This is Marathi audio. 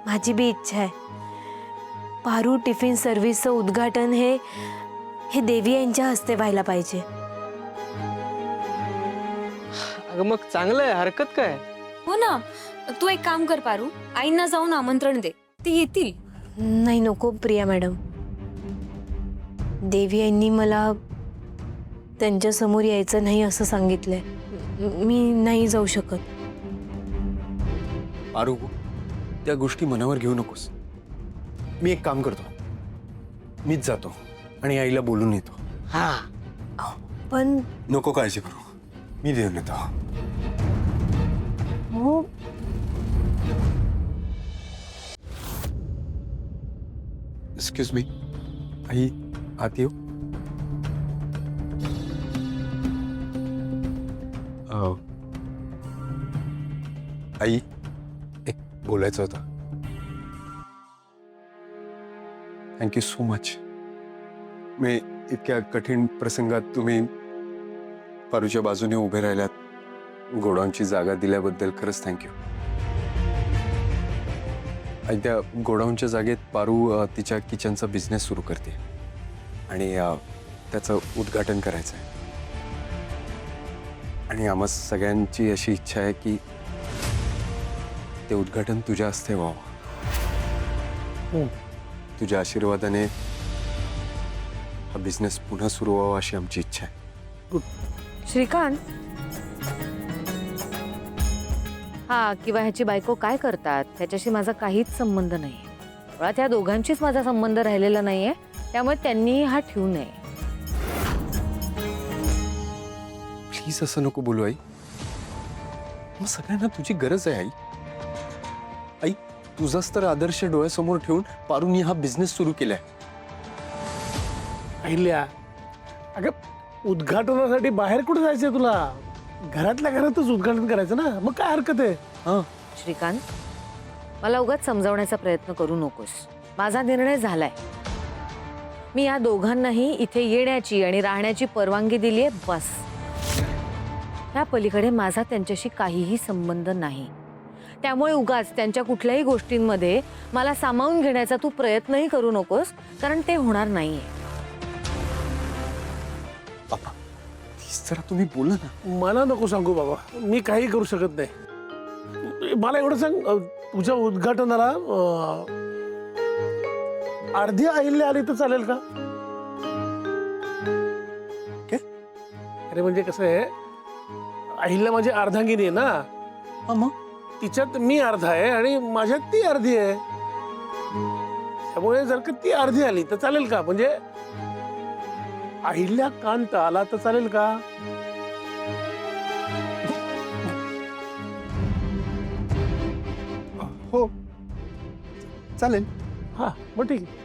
माझी बी इच्छा आहे. पारू टिफिन सर्व्हिसचं उद्घाटन हे देवी यांच्या हस्ते व्हायला पाहिजे. अगं मग चांगलं आहे, हरकत काय. हो ना, तू एक काम कर पारू, आईंना जाऊन आमंत्रण दे, ते येतील. नाही नको प्रिया मॅडम, देवी यांनी मला त्यांच्या समोर यायचं नाही असं सांगितलंय. मी नाही जाऊ शकत. पारू, त्या गोष्टी मनावर घेऊ नकोस. मी एक काम करतो, मीच जातो आणि आईला बोलून येतो. हा पण नको काळजी करू, मी देऊन येतो. हो, एक्सक्यूज मी, आई आत येऊ? आई, एक बोलायचं होतं. Thank you so much. मी इतक्या कठीण प्रसंगात तुम्ही पारूच्या बाजूने उभे राहिल्यात, गोडाऊनची जागा दिल्याबद्दल खरंच थँक्यू. आणि त्या गोडाऊनच्या जागेत पारू तिच्या किचनचा बिझनेस सुरू करते आणि त्याचं उद्घाटन करायचं आहे. आणि आम्हा सगळ्यांची अशी इच्छा आहे की ते उद्घाटन तुझ्या हस्ते व्हावं. तुझ्या आशीर्वादाने हा बिझनेस पुन्हा सुरू व्हावा अशी आमची इच्छा आहे. श्रीकांत, हा किंवा ह्याची बायको काय करतात त्याच्याशी माझा काहीच संबंध नाही. मुळात त्या दोघांशीच माझा संबंध राहिलेला नाहीये, त्यामुळे त्यांनी हा ठेवू नये. प्लीज असं नको बोलू आई. मग सगळ्यांना तुझी गरज आहे आई. आई, तुझाच तर आदर्श डोळ्यासमोर ठेवून पारूनी हा बिझनेस सुरू केलाय. अहिल्या, अगं उद्घाटनासाठी बाहेर कुठे जायचंय तुला? घरातल्या घरातच उद्घाटन करायचं ना, मग काय हरकत आहे? हा, श्रीकांत, मला उगाच समजावण्याचा प्रयत्न करू नकोस. माझा निर्णय झालाय. मी या दोघांनाही इथे येण्याची आणि राहण्याची परवानगी दिलीये, बस. त्या पलीकडे माझा त्यांच्याशी काहीही संबंध नाही. त्यामुळे उगाच त्यांच्या कुठल्याही गोष्टींमध्ये मला सामावून घेण्याचा तू प्रयत्नही करू नकोस, कारण ते होणार नाहीये. बाबा प्लीज जरा तुम्ही बोला ना. मला नको सांगू बाबा, मी काही करू शकत नाही. मला एवढं सांग, तुझ्या उद्घाटनाला अर्धी अहिल्या आली तर चालेल का? काय? अरे म्हणजे कसं आहे, अहिल्या माझी अर्धांगिनी आहे ना. हा, मग तिच्यात मी अर्धा आहे आणि माझ्यात ती अर्धी आहे. त्यामुळे जर का ती अर्धी आली तर चालेल का? म्हणजे अहिल्या कांत आला तर चालेल का? हो चालेल. हा, मग ठीक आहे.